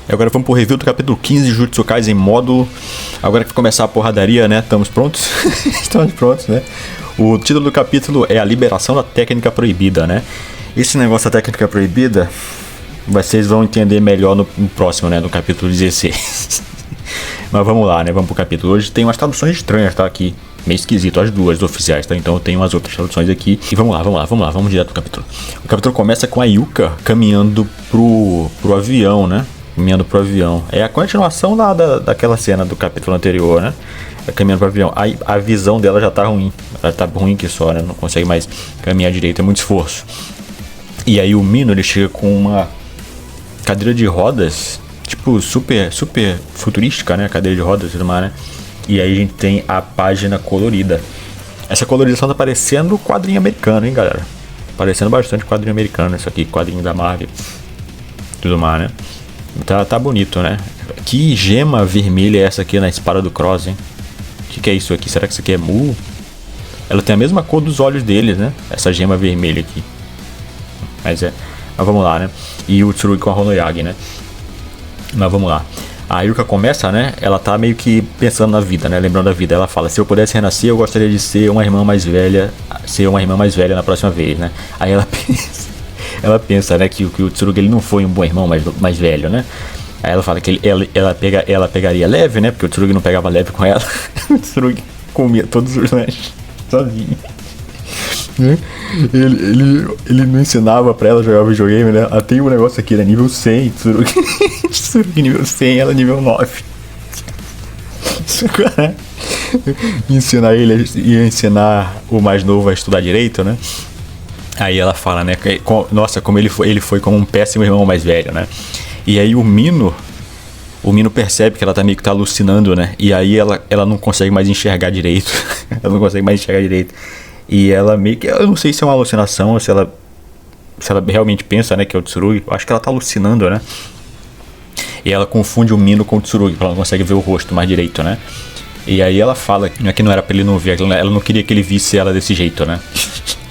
E agora vamos pro review do capítulo 15 de Jujutsu Kaisen módulo. Agora que vai começar a porradaria, né? Estamos prontos? Estamos prontos, né? O título do capítulo é A Liberação da Técnica Proibida, né? Esse negócio da técnica proibida, vocês vão entender melhor no próximo, né? No capítulo 16. Mas vamos lá, né? Vamos pro capítulo. Hoje tem umas traduções estranhas, tá? Aqui. Meio esquisito, as duas oficiais, tá? Então eu tenho umas outras traduções aqui. E vamos lá, vamos direto pro capítulo. O capítulo começa com a Yuka caminhando pro avião, né? Caminhando pro avião. É a continuação daquela cena do capítulo anterior, né? Caminhando pro avião. A visão dela já tá ruim. Ela tá ruim que só, né? Não consegue mais caminhar direito, é muito esforço. E aí o Mino, ele chega com uma cadeira de rodas, tipo, super futurística, né? Cadeira de rodas e tudo mais, né? E aí a gente tem a página colorida. Essa colorização tá parecendo quadrinho americano, hein, galera? Parecendo bastante quadrinho americano, isso aqui, quadrinho da Marvel. Tudo mais, né? Tá bonito, né? Que gema vermelha é essa aqui na espada do Cross, hein? O que é isso aqui? Será que isso aqui é Mu? Ela tem a mesma cor dos olhos deles, né? Essa gema vermelha aqui. Mas vamos lá, né? E o Tsurugi com a Honoyagi, né? Mas vamos lá. A Yuka começa, né? Ela tá meio que pensando na vida, né? Lembrando da vida. Ela fala: se eu pudesse renascer, eu gostaria de ser uma irmã mais velha. Ser uma irmã mais velha na próxima vez, né? Aí ela pensa, né? Que o Tsurugi, ele não foi um bom irmão mais velho, né? Aí ela fala que ela pegaria leve, né? Porque o Tsurugi não pegava leve com ela. O Tsurugi comia todos os lanches sozinho. Ele não ensinava pra ela jogar videogame, né? Ela tem um negócio aqui, né? Nível 100, Tsurugi nível 100, ela nível 9. Ia ensinar o mais novo a estudar direito, né? Aí ela fala, né? Nossa, como ele foi como um péssimo irmão mais velho, né? E aí o Mino percebe que ela tá meio que alucinando, né? E aí ela não consegue mais enxergar direito. E ela meio que... Eu não sei se é uma alucinação ou se ela realmente pensa, né, que é o Tsurugi. Eu acho que ela tá alucinando, né? E ela confunde o Mino com o Tsurugi, porque ela não consegue ver o rosto mais direito, né? E aí ela fala que não era pra ele não ver, ela não queria que ele visse ela desse jeito, né?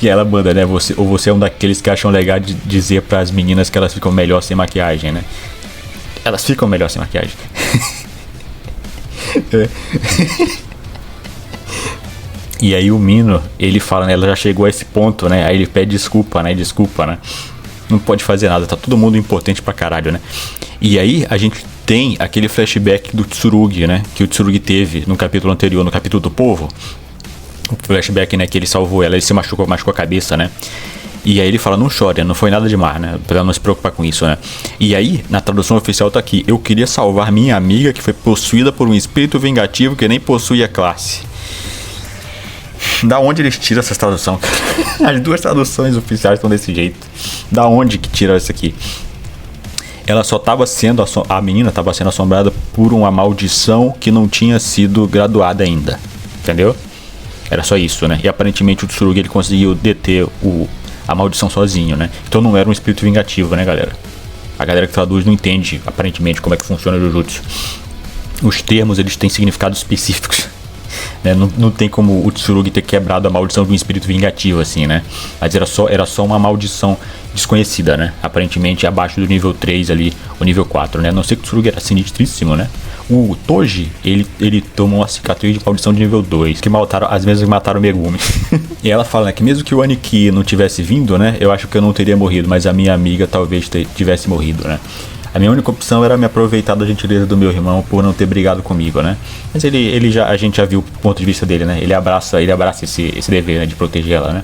E ela manda, né? Você é um daqueles que acham legal de dizer pras meninas que elas ficam melhor sem maquiagem, né? Elas ficam melhor sem maquiagem. E aí o Mino, ele fala, né? Ela já chegou a esse ponto, né? Aí ele pede desculpa, né? Não pode fazer nada, tá todo mundo impotente pra caralho, né? E aí a gente tem aquele flashback do Tsurugi, né? Que o Tsurugi teve no capítulo anterior, no capítulo do povo. O flashback, né? Que ele salvou ela, ele se machucou a cabeça, né? E aí ele fala: não chore, não foi nada demais, né? Pra não se preocupar com isso, né? E aí, na tradução oficial tá aqui: eu queria salvar minha amiga que foi possuída por um espírito vingativo que nem possui a classe. Da onde eles tiram essa tradução? As duas traduções oficiais estão desse jeito. Da onde que tiram isso aqui? Ela só estava sendo... A menina estava sendo assombrada por uma maldição que não tinha sido graduada ainda. Entendeu? Era só isso, né? E aparentemente o Tsurugi, ele conseguiu deter a maldição sozinho, né? Então não era um espírito vingativo, né, galera? A galera que traduz não entende, aparentemente, como é que funciona o Jujutsu. Os termos, eles têm significados específicos. Né? Não tem como o Tsurugi ter quebrado a maldição de um espírito vingativo, assim, né? Mas era só uma maldição desconhecida, né? Aparentemente abaixo do nível 3 ali, o nível 4, né? A não ser que o Tsurugi era sinistríssimo, né? O Toji, ele tomou uma cicatriz de maldição de nível 2, que as mesmas que mataram o Megumi. E ela fala, né, que mesmo que o Aniki não tivesse vindo, né? Eu acho que eu não teria morrido, mas a minha amiga talvez tivesse morrido, né? A minha única opção era me aproveitar da gentileza do meu irmão por não ter brigado comigo, né? Mas a gente já viu o ponto de vista dele, né? Ele abraça esse dever, né, de proteger ela, né?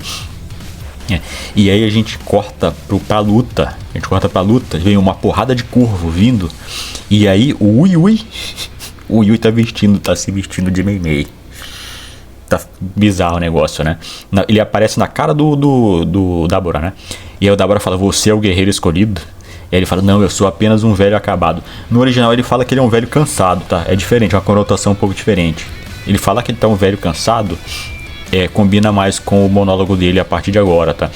E aí a gente corta pra luta. Vem uma porrada de corvo vindo. E aí o Yui tá se vestindo de Mei. Tá bizarro o negócio, né? Ele aparece na cara do Dabura, né? E aí o Dabura fala: você é o guerreiro escolhido? E aí ele fala: não, eu sou apenas um velho acabado. No original ele fala que ele é um velho cansado, tá? É diferente, é uma conotação um pouco diferente. Ele fala que ele tá um velho cansado, combina mais com o monólogo dele a partir de agora, tá?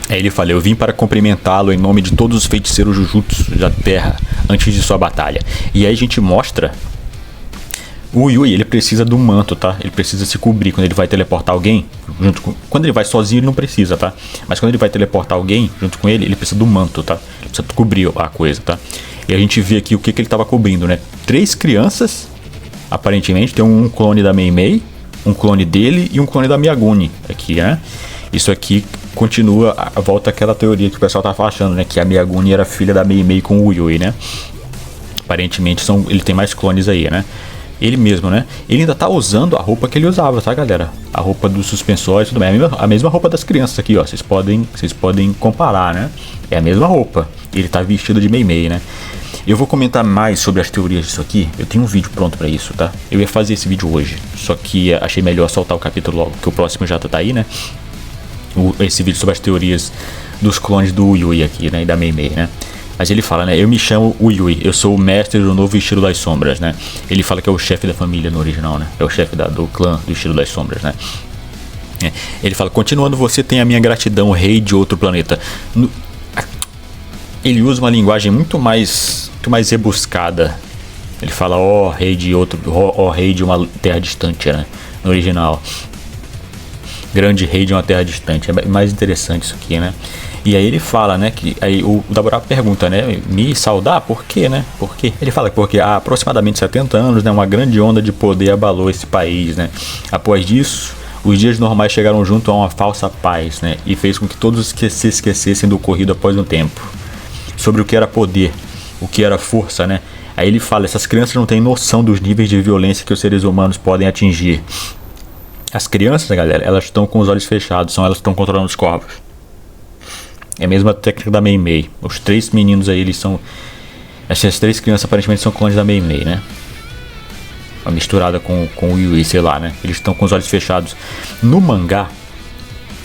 Aí ele fala: eu vim para cumprimentá-lo em nome de todos os feiticeiros Jujutsu da Terra antes de sua batalha. E aí a gente mostra o Yui, ele precisa do manto, tá? Ele precisa se cobrir quando ele vai teleportar alguém. Quando ele vai sozinho ele não precisa, tá? Mas quando ele vai teleportar alguém junto com ele, ele precisa do manto, tá? Ele precisa cobrir a coisa, tá? E a gente vê aqui o que ele estava cobrindo, né? 3 crianças, aparentemente, tem um clone da Mei Mei, um clone dele e um clone da Miyaguni aqui, né? Isso aqui continua, volta àquela teoria que o pessoal tava achando, né? Que a Miyaguni era filha da Mei Mei com o Yui, né? Aparentemente ele tem mais clones aí, né? Ele mesmo, né? Ele ainda tá usando a roupa que ele usava, tá, galera? A roupa dos suspensórios e tudo mais. A mesma roupa das crianças aqui, ó. Vocês podem comparar, né? É a mesma roupa. Ele tá vestido de Mei Mei, né? Eu vou comentar mais sobre as teorias disso aqui. Eu tenho um vídeo pronto pra isso, tá? Eu ia fazer esse vídeo hoje, só que achei melhor soltar o capítulo logo, porque o próximo já tá aí, né? Esse vídeo sobre as teorias dos clones do Yui aqui, né? E da Mei Mei, né? Mas ele fala, né? Eu me chamo o Yui, eu sou o mestre do novo estilo das sombras, né? Ele fala que é o chefe da família no original, né? É o chefe do clã do estilo das sombras, né? Ele fala, continuando, você tem a minha gratidão, rei de outro planeta. Ele usa uma linguagem muito mais rebuscada. Ele fala, rei de outro, rei de uma terra distante, né? No original. Grande rei de uma terra distante. É mais interessante isso aqui, né? E aí ele fala, né, que aí o Daburá pergunta, né, me saudar? Por quê, né? Por quê? Ele fala que porque há aproximadamente 70 anos, né, uma grande onda de poder abalou esse país, né? Após isso, os dias normais chegaram junto a uma falsa paz, né, e fez com que todos se esquecessem do ocorrido após um tempo. Sobre o que era poder, o que era força, né? Aí ele fala, essas crianças não têm noção dos níveis de violência que os seres humanos podem atingir. As crianças, galera, elas estão com os olhos fechados, elas estão controlando os corpos. É a mesma técnica da Mei Mei. Os 3 meninos aí, eles são... Essas 3 crianças aparentemente são clones da Mei Mei, né? Uma misturada com o Yui, sei lá, né? Eles estão com os olhos fechados. No mangá,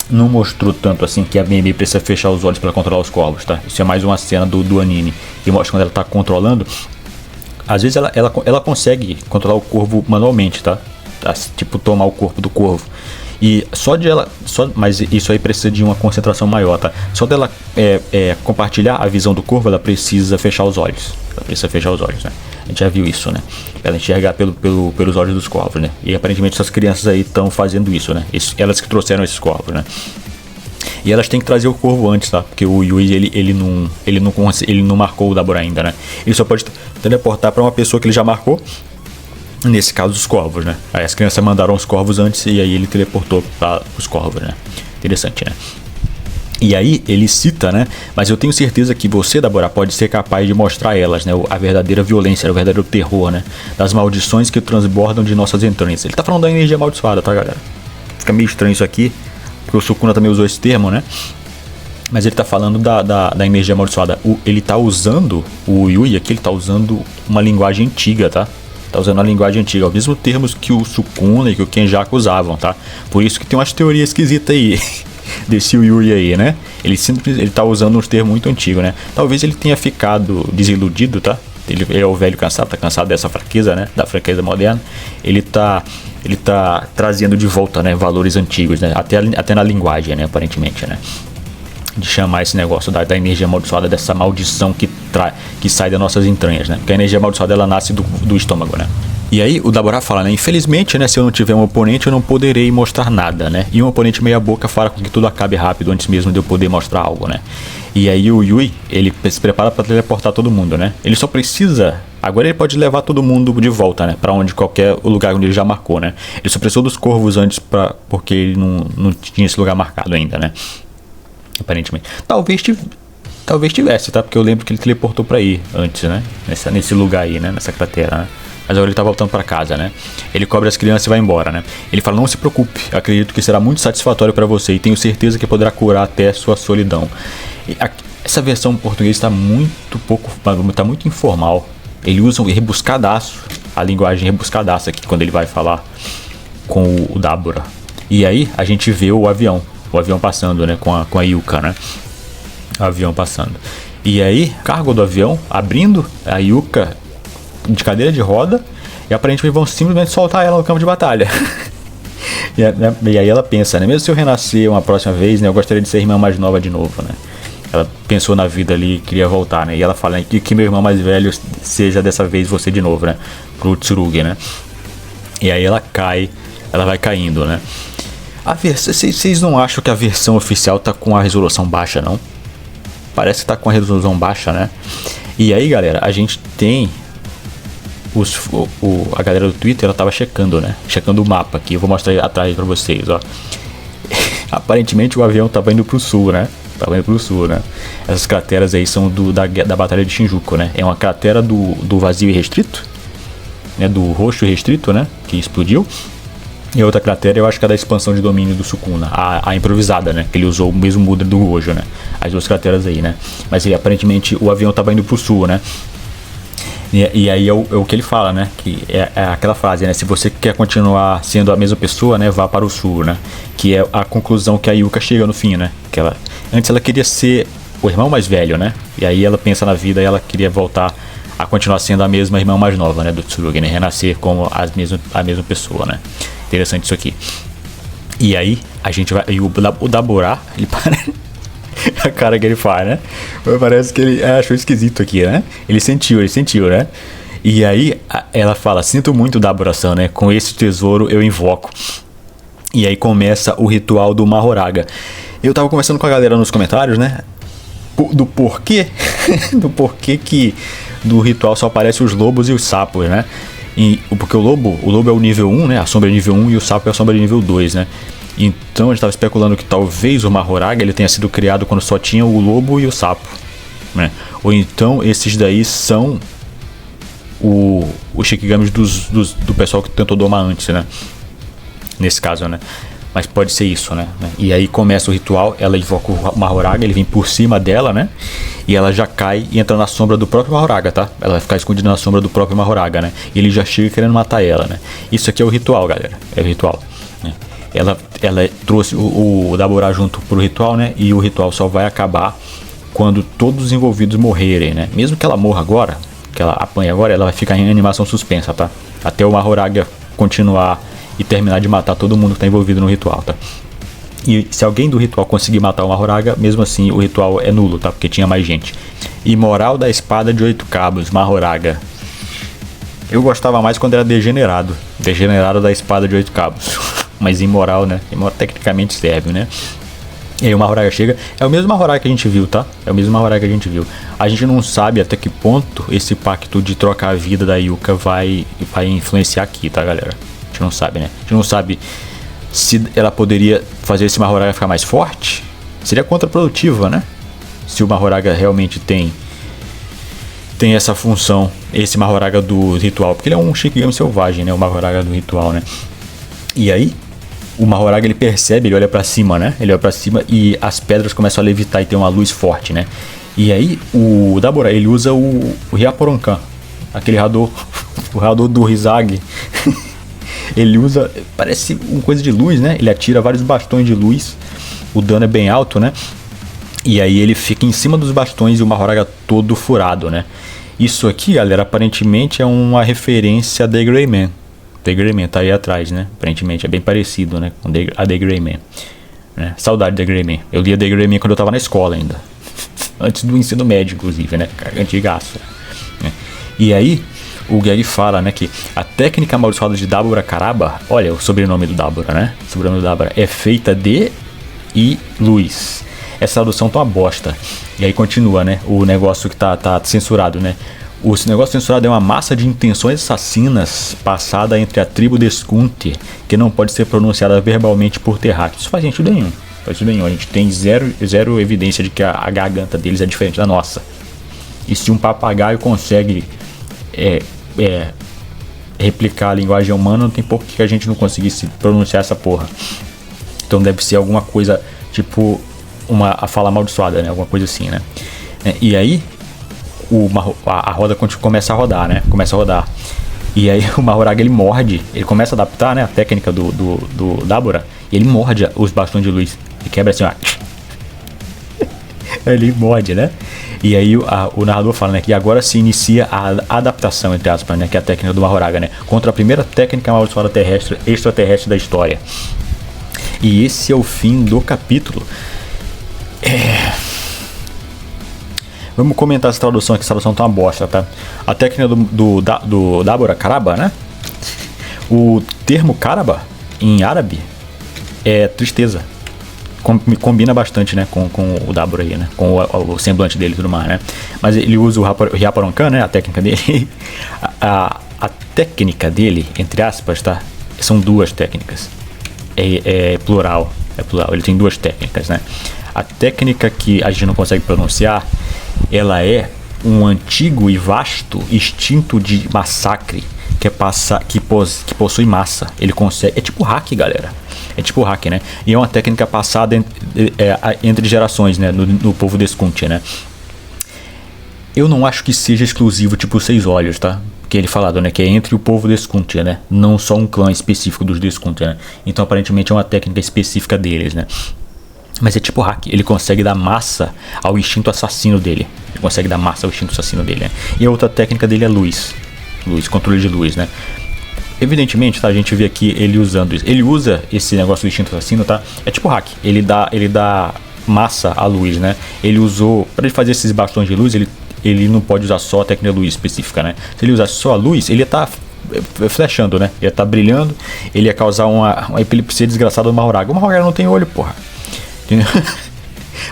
não mostrou tanto assim que a Mei Mei precisa fechar os olhos para controlar os corvos, tá? Isso é mais uma cena do anime que mostra quando ela tá controlando. Às vezes ela consegue controlar o corvo manualmente, tá? Tipo, tomar o corpo do corvo. E mas isso aí precisa de uma concentração maior, tá? Só dela compartilhar a visão do corvo, ela precisa fechar os olhos. Ela precisa fechar os olhos, né? A gente já viu isso, né? Ela enxergar pelos olhos dos corvos, né? E aparentemente essas crianças aí estão fazendo isso, né? Elas que trouxeram esses corvos, né? E elas têm que trazer o corvo antes, tá? Porque o Yui, ele não marcou o Daburá ainda, né? Ele só pode teleportar para uma pessoa que ele já marcou. Nesse caso, os corvos, né? Aí as crianças mandaram os corvos antes e aí ele teleportou para os corvos, né? Interessante, né? E aí ele cita, né? Mas eu tenho certeza que você, Daburá, pode ser capaz de mostrar a elas, né? A verdadeira violência, o verdadeiro terror, né? Das maldições que transbordam de nossas entranhas. Ele tá falando da energia amaldiçoada, tá, galera? Fica meio estranho isso aqui, porque o Sukuna também usou esse termo, né? Mas ele tá falando da energia amaldiçoada. Ele tá usando, o Yui aqui, ele tá usando uma linguagem antiga, tá? Tá usando a linguagem antiga, os mesmos termos que o Sukuna e que o Kenjaku usavam, tá? Por isso que tem umas teorias esquisitas aí desse Yui aí, né? Ele tá usando uns termos muito antigos, né? Talvez ele tenha ficado desiludido, tá? Ele é o velho cansado, tá cansado dessa fraqueza, né? Da fraqueza moderna. Ele tá trazendo de volta, né? Valores antigos, né? Até na linguagem, né? Aparentemente, né? De chamar esse negócio da energia amaldiçoada, dessa maldição que sai das nossas entranhas, né? Porque a energia amaldiçoada, ela nasce do estômago, né? E aí o Daburá fala, né? Infelizmente, né? Se eu não tiver um oponente, eu não poderei mostrar nada, né? E um oponente meia boca fará com que tudo acabe rápido antes mesmo de eu poder mostrar algo, né? E aí o Yui, ele se prepara para teleportar todo mundo, né? Ele só precisa... Agora ele pode levar todo mundo de volta, né? Pra qualquer lugar onde ele já marcou, né? Ele só precisou dos corvos antes porque ele não tinha esse lugar marcado ainda, né? Aparentemente. Talvez tivesse, tá? Porque eu lembro que ele teleportou pra ir antes, né? Nesse lugar aí, né? Nessa cratera, né? Mas agora ele tá voltando pra casa, né? Ele cobre as crianças e vai embora, né? Ele fala, não se preocupe, acredito que será muito satisfatório pra você e tenho certeza que poderá curar até sua solidão. Essa versão em português tá muito informal. Ele usa um rebuscadaço, a linguagem rebuscadaça aqui quando ele vai falar com o Daburá. E aí a gente vê o avião passando, né, com a Yuka, né? O avião passando. E aí, cargo do avião abrindo, a Yuka de cadeira de roda, e aparentemente vão simplesmente soltar ela no campo de batalha. E aí ela pensa, né? Mesmo se eu renascer uma próxima vez, né, eu gostaria de ser irmã mais nova de novo, né? Ela pensou na vida ali e queria voltar, né? E ela fala que meu irmão mais velho seja dessa vez você de novo, né? Pro Tsurugi, né? E aí ela vai caindo, né? Vocês não acham que a versão oficial tá com a resolução baixa, não? Parece que tá com a resolução baixa, né? E aí, galera, a gente tem a galera do Twitter, ela tava checando, né? Checando o mapa aqui. Eu vou mostrar atrás pra vocês, ó. Aparentemente o avião tava indo pro sul, né? Essas crateras aí são da Batalha de Shinjuku, né? É uma cratera do vazio e restrito, né? Do roxo e restrito, né? Que explodiu. E a outra cratera eu acho que é da expansão de domínio do Sukuna, a improvisada, né? Que ele usou o mesmo Mudra do Gojo, né? As duas crateras aí, né? Mas aí, aparentemente o avião tava indo pro sul, né? E aí é o que ele fala, né? Que é aquela frase, né? Se você quer continuar sendo a mesma pessoa, né? Vá para o sul, né? Que é a conclusão que a Yuka chega no fim, né? Que antes ela queria ser o irmão mais velho, né? E aí ela pensa na vida e ela queria voltar a continuar sendo a mesma irmã mais nova, né? Do Tsurugi, né? Renascer como a mesma pessoa, né? Interessante isso aqui. E aí a gente vai... E o Dabura, ele parece... a cara que ele faz, né? Parece que ele achou esquisito aqui, né? Ele sentiu, né? E aí ela fala: sinto muito da adoração, né? Com esse tesouro eu invoco. E aí começa o ritual do Mahoraga. Eu tava conversando com a galera nos comentários, né? Do porquê que do ritual só aparecem os lobos e os sapos, né? Porque o lobo é o nível 1, né? A sombra é nível 1 e o sapo é a sombra de nível 2, né? Então a gente estava especulando que talvez o Mahoraga ele tenha sido criado quando só tinha o lobo e o sapo, né? Ou então esses daí são os Shikigamis do pessoal que tentou domar antes, né? Nesse caso, né? Mas pode ser isso, né? E aí começa o ritual, ela invoca o Mahoraga, ele vem por cima dela, né? E ela já cai e entra na sombra do próprio Mahoraga, tá? Ela vai ficar escondida na sombra do próprio Mahoraga, né? E ele já chega querendo matar ela, né? Isso aqui é o ritual, galera. É o ritual, né? Ela trouxe o Dabura junto pro ritual, né? E o ritual só vai acabar quando todos os envolvidos morrerem, né? Mesmo que ela morra agora, que ela apanhe agora, ela vai ficar em animação suspensa, tá? Até o Mahoraga continuar e terminar de matar todo mundo que tá envolvido no ritual, tá? E se alguém do ritual conseguir matar o Mahoraga, mesmo assim o ritual é nulo, tá? Porque tinha mais gente. E moral da espada de 8 cabos, Mahoraga. Eu gostava mais quando era degenerado da espada de 8 cabos. Mas imoral, né? Imoral tecnicamente serve, né? E aí o Mahoraga chega. É o mesmo Mahoraga que a gente viu, tá? É o mesmo Mahoraga que a gente viu. A gente não sabe até que ponto esse pacto de trocar a vida da Yuka vai influenciar aqui, tá, galera? A gente não sabe, né? A gente não sabe se ela poderia fazer esse Mahoraga ficar mais forte. Seria contraprodutiva, né? Se o Mahoraga realmente tem essa função, esse Mahoraga do ritual. Porque ele é um Shikigami selvagem, né? O Mahoraga do ritual, né? E aí o Mahoraga ele percebe, ele olha pra cima, né? Ele olha pra cima e as pedras começam a levitar e tem uma luz forte, né? E aí o Dabura, ele usa o Hyaporonkan, aquele rador, o rador do Hizagi. Ele usa, parece uma coisa de luz, né? Ele atira vários bastões de luz, o dano é bem alto, né? E aí ele fica em cima dos bastões e o Mahoraga todo furado, né? Isso aqui, galera, aparentemente é uma referência a The Gray Man. The Gray Man tá aí atrás, né? Aparentemente é bem parecido, né? Com a The Gray Man, né? Saudade de The Gray Man. Eu lia The Gray Man quando eu tava na escola ainda. Antes do ensino médio, inclusive, né? Antigaço, né? E aí o Gary fala, né? Que a técnica amaldiçoada de Dabura Karaba, olha o sobrenome do Dabura, né? O sobrenome do Dabura é feita de e luz. Essa tradução tá uma bosta. E aí continua, né? O negócio que tá censurado, né? O negócio censurado é uma massa de intenções assassinas passada entre a tribo de Skunti, que não pode ser pronunciada verbalmente por terráqueos. Isso faz sentido nenhum. A gente tem zero evidência de que a garganta deles é diferente da nossa. E se um papagaio consegue replicar a linguagem humana, não tem por que a gente não conseguisse pronunciar essa porra. Então deve ser alguma coisa tipo a fala amaldiçoada, né? Alguma coisa assim, né? E aí a roda começa a rodar, né? E aí o Mahoraga ele morde, ele começa a adaptar, né, a técnica do Dabura, e ele morde os bastões de luz. Ele quebra assim, ó. Ele morde, né? E aí o narrador fala, né, que agora se inicia a adaptação, entre aspas, né, que é a técnica do Mahoraga, né, contra a primeira técnica amaldiçoada extraterrestre da história. E esse é o fim do capítulo. Vamos comentar essa tradução aqui, essa tradução tá uma bosta, tá? A técnica do Dabura Karaba, né? O termo Karaba, em árabe, é tristeza. combina bastante, né, com o Dabura aí, né, com o semblante dele e tudo mais, né. Mas ele usa o Hyaparonkan, né, a técnica dele. A técnica dele, entre aspas, tá, são duas técnicas. É plural, ele tem duas técnicas, né. A técnica que a gente não consegue pronunciar, ela é um antigo e vasto instinto de massacre que possui massa. Ele consegue, é tipo hack, galera. É tipo hack, né? E é uma técnica passada entre gerações, né? No povo Deskunti, né? Eu não acho que seja exclusivo tipo Seis Olhos, tá? Que ele falado, né? Que é entre o povo Deskunti, né? Não só um clã específico dos Deskunti, né? Então aparentemente é uma técnica específica deles, né? Mas é tipo hack, ele consegue dar massa ao instinto assassino dele. Ele consegue dar massa ao instinto assassino dele, né? E a outra técnica dele é luz, controle de luz, né? Evidentemente, tá? A gente vê aqui ele usando isso. Ele usa esse negócio do instinto assassino, tá? É tipo hack, ele dá massa à luz, né? Ele usou, para ele fazer esses bastões de luz, ele não pode usar só a técnica de luz específica, né? Se ele usasse só a luz, ele ia estar flashando, né? Ia estar brilhando, ele ia causar uma epilepsia desgraçada do Mahoraga. O Mahoraga não tem olho, porra.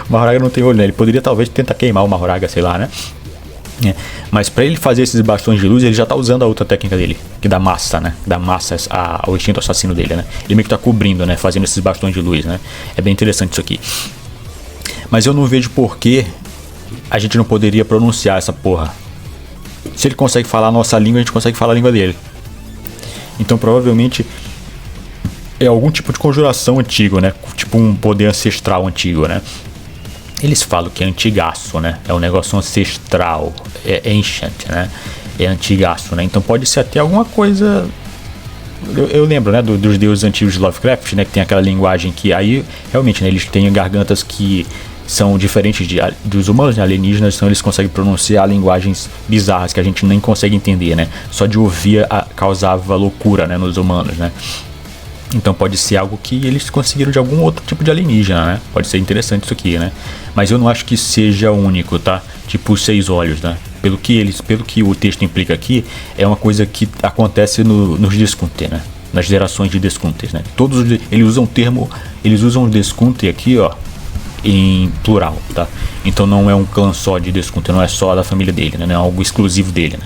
O Mahoraga não tem olho, né? Ele poderia talvez tentar queimar o Mahoraga, sei lá, né? Mas para ele fazer esses bastões de luz, ele já tá usando a outra técnica dele, que dá massa, né? Dá massa ao instinto assassino dele, né? Ele meio que tá cobrindo, né? Fazendo esses bastões de luz, né? É bem interessante isso aqui. Mas eu não vejo por que a gente não poderia pronunciar essa porra. Se ele consegue falar a nossa língua, a gente consegue falar a língua dele. Então provavelmente é algum tipo de conjuração antigo, né? Tipo um poder ancestral antigo, né? Eles falam que é antigaço, né? É um negócio ancestral, é ancient, né? É antigaço, né? Então pode ser até alguma coisa... Eu lembro, né? Dos deuses antigos de Lovecraft, né? Que tem aquela linguagem que aí, realmente, né? Eles têm gargantas que são diferentes dos humanos, né? Alienígenas, então eles conseguem pronunciar linguagens bizarras que a gente nem consegue entender, né? Só de ouvir causava loucura, né? Nos humanos, né? Então pode ser algo que eles conseguiram de algum outro tipo de alienígena, né? Pode ser interessante isso aqui, né? Mas eu não acho que seja único, tá? Tipo os Seis Olhos, né? Pelo que o texto implica aqui, é uma coisa que acontece nos Deskunti, né? Nas gerações de Deskunti, né? Eles usam Deskunti aqui, ó, em plural, tá? Então não é um clã só de Deskunti, não é só da família dele, né? Não é algo exclusivo dele, né?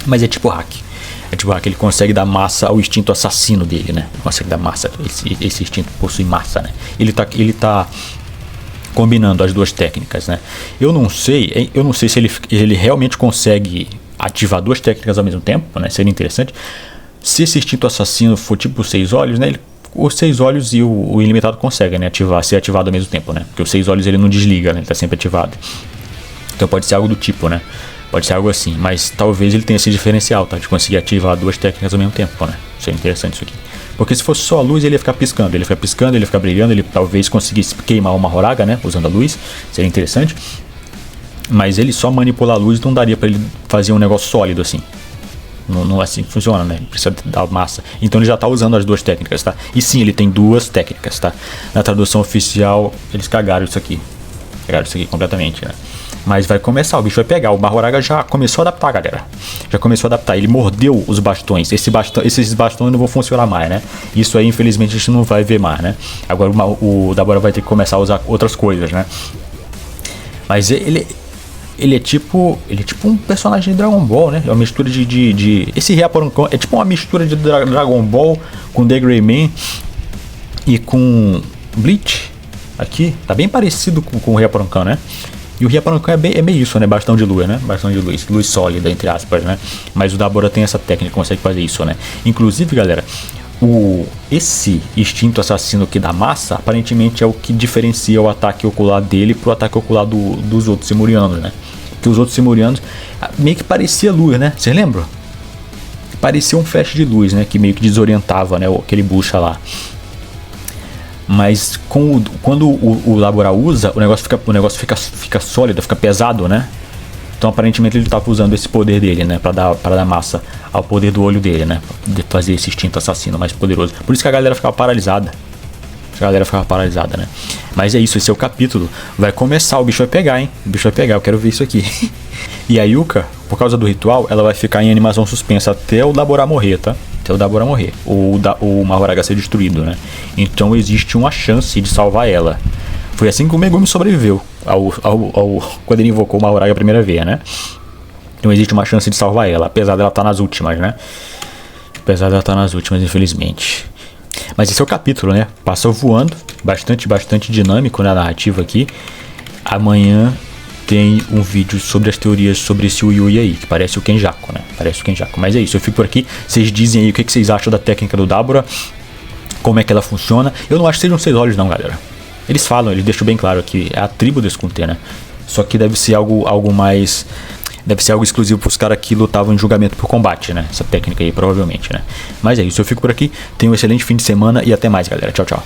Mas é tipo hack. É tipo hack, ele consegue dar massa ao instinto assassino dele, né? Ele consegue dar massa, esse instinto possui massa, né? Ele tá combinando as duas técnicas, né? Eu não sei se ele realmente consegue ativar duas técnicas ao mesmo tempo, né? Seria interessante. Se esse instinto assassino for tipo os Seis Olhos, né? Os Seis Olhos e o Ilimitado conseguem, né? Ser ativado ao mesmo tempo, né? Porque os Seis Olhos ele não desliga, né? Ele tá sempre ativado. Então pode ser algo do tipo, né? Pode ser algo assim, mas talvez ele tenha esse diferencial, tá? De conseguir ativar duas técnicas ao mesmo tempo, né? Isso é interessante isso aqui. Porque se fosse só a luz, ele ia ficar piscando, ele ia ficar brilhando, ele talvez conseguisse queimar uma Mahoraga, né? Usando a luz, seria interessante. Mas ele só manipular a luz não daria pra ele fazer um negócio sólido assim. Não é assim que funciona, né? Ele precisa dar massa. Então ele já tá usando as duas técnicas, tá? E sim, ele tem duas técnicas, tá? Na tradução oficial, eles cagaram isso aqui. Cagaram isso aqui completamente, né? Mas vai começar, o bicho vai pegar. O Mahoraga já começou a adaptar, galera. Já começou a adaptar. Ele mordeu os bastões. Esses bastões não vão funcionar mais, né? Isso aí, infelizmente, a gente não vai ver mais, né? Agora o Dabura vai ter que começar a usar outras coisas, né? Mas ele é tipo um personagem de Dragon Ball, né? É uma mistura esse Hyaparonkan é tipo uma mistura de Dragon Ball com The Gray Man e com Bleach. Aqui, tá bem parecido com o Hyaparonkan, né? E o Hyaparonkan é meio isso, né? Bastão de luz, né? Bastão de luz sólida, entre aspas, né? Mas o Dabura tem essa técnica, consegue fazer isso, né? Inclusive, galera, esse instinto assassino que dá massa, aparentemente é o que diferencia o ataque ocular dele pro ataque ocular dos outros Simurianos, né? Que os outros Simurianos meio que parecia luz, né? Vocês lembram? Parecia um flash de luz, né? Que meio que desorientava, né? Aquele bucha lá. Mas quando o Dabura usa, o negócio fica sólido, fica pesado, né? Então aparentemente ele estava usando esse poder dele, né? Pra dar massa ao poder do olho dele, né? De fazer esse instinto assassino mais poderoso. Por isso que a galera ficava paralisada. Né? Mas é isso, esse é o capítulo. Vai começar, o bicho vai pegar, hein? O bicho vai pegar, eu quero ver isso aqui. E a Yuka, por causa do ritual, ela vai ficar em animação suspensa até o Dabura morrer, tá? até o Dabura morrer, ou o Mahoraga ser destruído, né? Então existe uma chance de salvar ela. Foi assim que o Megumi sobreviveu quando ele invocou o Mahoraga a primeira vez, né? Então existe uma chance de salvar ela, apesar dela estar nas últimas, né? Apesar dela estar nas últimas, infelizmente. Mas esse é o capítulo, né? Passou voando, bastante dinâmico na narrativa aqui. Amanhã tem um vídeo sobre as teorias sobre esse Uyui aí, que parece o Kenjaku, né? Parece o Kenjaku. Mas é isso, eu fico por aqui. Vocês dizem aí o que vocês acham da técnica do Dabura, como é que ela funciona. Eu não acho que sejam 6 olhos não, galera. Eles falam, eles deixam bem claro que é a tribo do Skunter, né? Só que deve ser algo mais... Deve ser algo exclusivo para os caras que lutavam em julgamento por combate, né? Essa técnica aí, provavelmente, né? Mas é isso, eu fico por aqui. Tenham um excelente fim de semana e até mais, galera. Tchau, tchau.